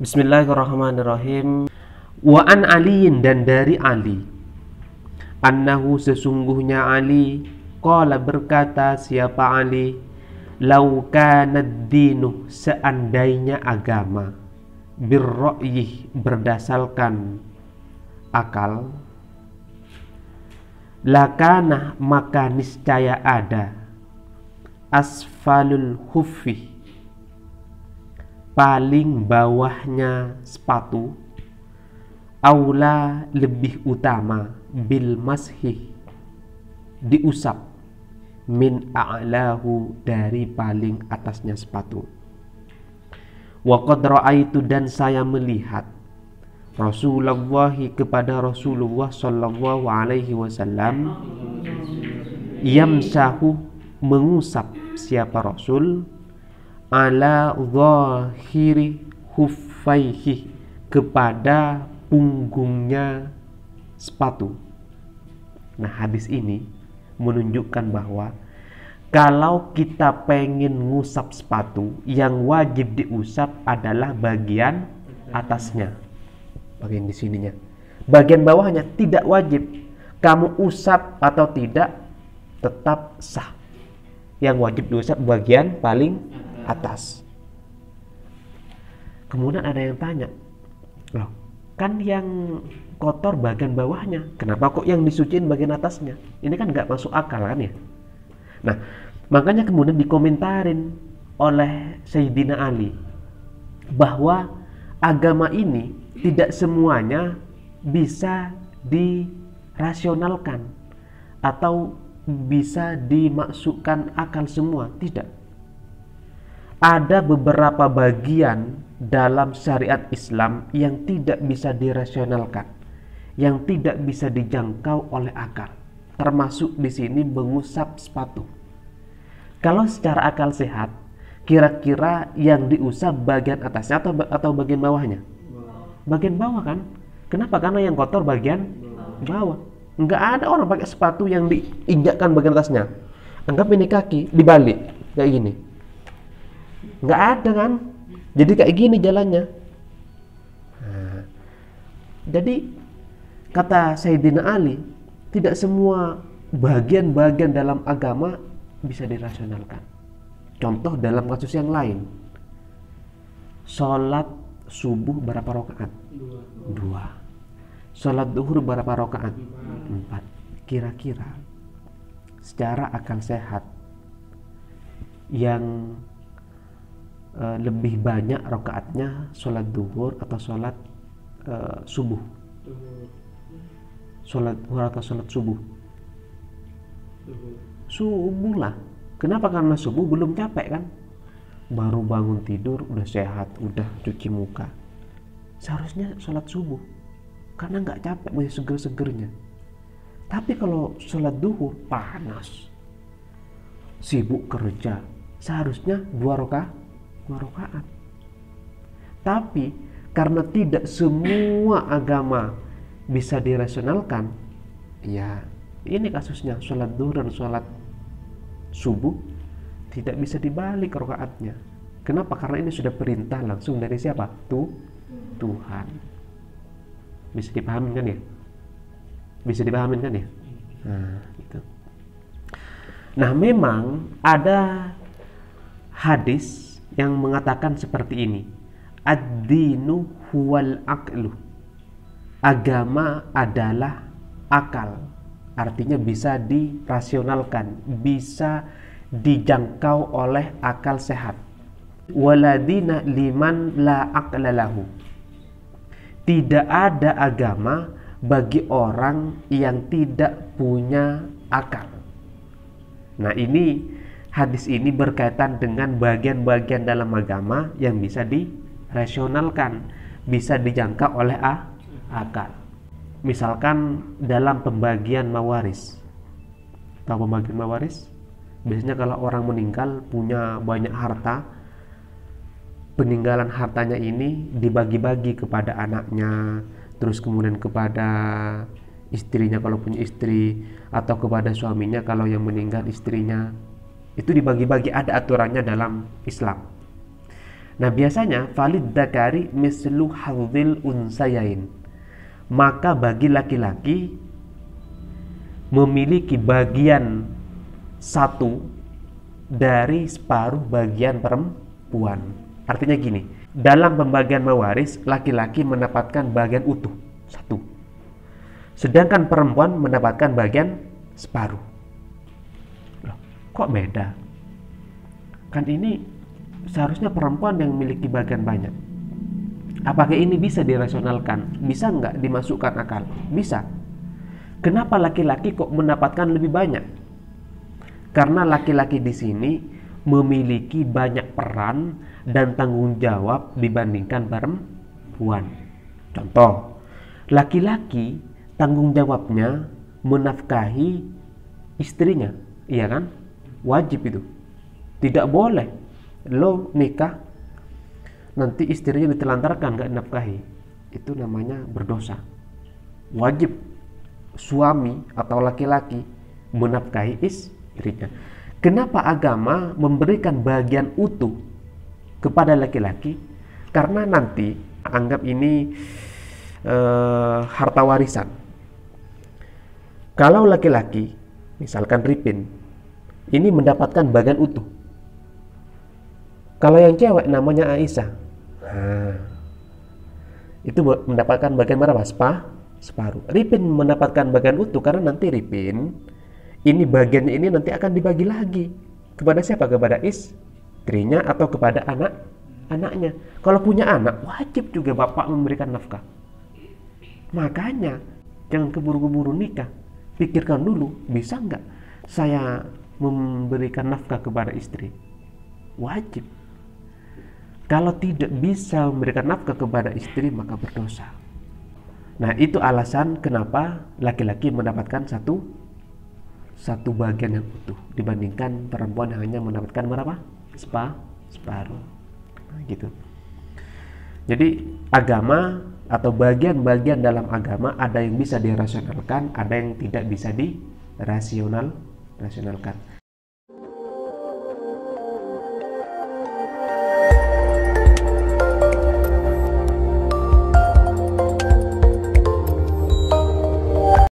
Bismillahirrahmanirrahim. Wa an aliin, dan dari Ali, annahu sesungguhnya Ali, qala berkata siapa Ali, lau kana dinu seandainya agama, birra'yi berdasarkan akal, lakana maka niscaya ada, asfalul khuffi paling bawahnya sepatu, aula lebih utama, bil mashi diusap, min a'lahu dari paling atasnya sepatu. Wa qad ra'aitu dan saya melihat Rasulullah kepada Rasulullah sallallahu alaihi wasallam, yamsahu mengusap siapa Rasul, ala zahiri huffaihi kepada punggungnya sepatu. Nah, hadis ini menunjukkan bahwa kalau kita pengen ngusap sepatu, yang wajib diusap adalah bagian atasnya, bagian di sininya. Bagian bawahnya tidak wajib. Kamu usap atau tidak tetap sah. Yang wajib diusap bagian paling atas. Kemudian ada yang tanya, loh, kan yang kotor bagian bawahnya, kenapa kok yang disuciin bagian atasnya? Ini kan nggak masuk akal kan ya? Nah, makanya kemudian dikomentarin oleh Sayyidina Ali bahwa agama ini tidak semuanya bisa dirasionalkan atau bisa dimasukkan akal semua, tidak. Ada beberapa bagian dalam syariat Islam yang tidak bisa dirasionalkan, yang tidak bisa dijangkau oleh akal. Termasuk di sini mengusap sepatu. Kalau secara akal sehat, kira-kira yang diusap bagian atasnya atau bagian bawahnya? Bagian bawah kan? Kenapa? Karena yang kotor bagian bawah. Enggak ada orang pakai sepatu yang diinjakkan bagian atasnya. Anggap ini kaki dibalik kayak gini. Enggak ada kan? Jadi kayak gini jalannya. Nah, jadi kata Sayyidina Ali, tidak semua bagian-bagian dalam agama bisa dirasionalkan. Contoh dalam kasus yang lain, sholat subuh berapa rakaat? 2. Sholat duhur berapa rakaat? 4. Kira-kira secara akal sehat yang lebih banyak rakaatnya sholat duhur atau sholat subuh? Sholat duhur atau sholat subuh? Subuh lah. Kenapa? Karena subuh belum capek kan, baru bangun tidur udah sehat, udah cuci muka. Seharusnya sholat subuh karena nggak capek, masih seger-segernya. Tapi kalau sholat duhur panas, sibuk kerja, seharusnya 2 rakaat. Tapi karena tidak semua agama bisa dirasionalkan, ya ini kasusnya, sholat duhur dan sholat subuh tidak bisa dibalik rakaatnya. Kenapa? Karena ini sudah perintah langsung dari siapa? Tuhan. Bisa dipahamin kan ya? Bisa dipahamin kan ya? Nah, gitu. Nah, memang ada hadis yang mengatakan seperti ini. Ad-dinu huwal aqlu. Agama adalah akal. Artinya bisa dirasionalkan, bisa dijangkau oleh akal sehat. Waladina liman la aqla lahu. Tidak ada agama bagi orang yang tidak punya akal. Nah, ini hadis ini berkaitan dengan bagian-bagian dalam agama yang bisa dirasionalkan, bisa dijangkau oleh akal. Misalkan dalam pembagian mawaris. Tahu pembagian mawaris? Biasanya kalau orang meninggal punya banyak harta, peninggalan hartanya ini dibagi-bagi kepada anaknya, terus kemudian kepada istrinya kalau punya istri, atau kepada suaminya kalau yang meninggal istrinya. Itu dibagi-bagi, ada aturannya dalam Islam. Nah, biasanya valid dzakari mislu hadzil unsayain. Maka bagi laki-laki memiliki bagian satu dari separuh bagian perempuan. Artinya gini, dalam pembagian mewaris, laki-laki mendapatkan bagian utuh satu, sedangkan perempuan mendapatkan bagian separuh. Loh, kok beda? Kan ini seharusnya perempuan yang memiliki bagian banyak. Apakah ini bisa dirasionalkan? Bisa nggak dimasukkan akal? Bisa. Kenapa laki-laki kok mendapatkan lebih banyak? Karena laki-laki di sini memiliki banyak peran dan tanggung jawab dibandingkan perempuan. Contoh, laki-laki tanggung jawabnya menafkahi istrinya, iya kan? Wajib itu. Tidak boleh lo nikah nanti istrinya ditelantarkan, gak nafkahi. Itu namanya berdosa. Wajib suami atau laki-laki menafkahi istrinya. Kenapa agama memberikan bagian utuh kepada laki-laki? Karena nanti anggap ini harta warisan. Kalau laki-laki, misalkan Ripin, ini mendapatkan bagian utuh. Kalau yang cewek namanya Aisyah, itu mendapatkan bagian berapa? Separuh. Ripin mendapatkan bagian utuh karena nanti Ripin ini bagiannya ini nanti akan dibagi lagi kepada siapa? Kepada istrinya atau kepada anaknya. Kalau punya anak, wajib juga bapak memberikan nafkah. Makanya jangan keburu-buru nikah. Pikirkan dulu, bisa nggak saya memberikan nafkah kepada istri? Wajib. Kalau tidak bisa memberikan nafkah kepada istri, maka berdosa. Nah, itu alasan kenapa laki-laki mendapatkan satu bagian yang utuh dibandingkan perempuan yang hanya mendapatkan berapa? Separuh. Nah, gitu. Jadi agama atau bagian-bagian dalam agama ada yang bisa dirasionalkan, ada yang tidak bisa dirasionalkan.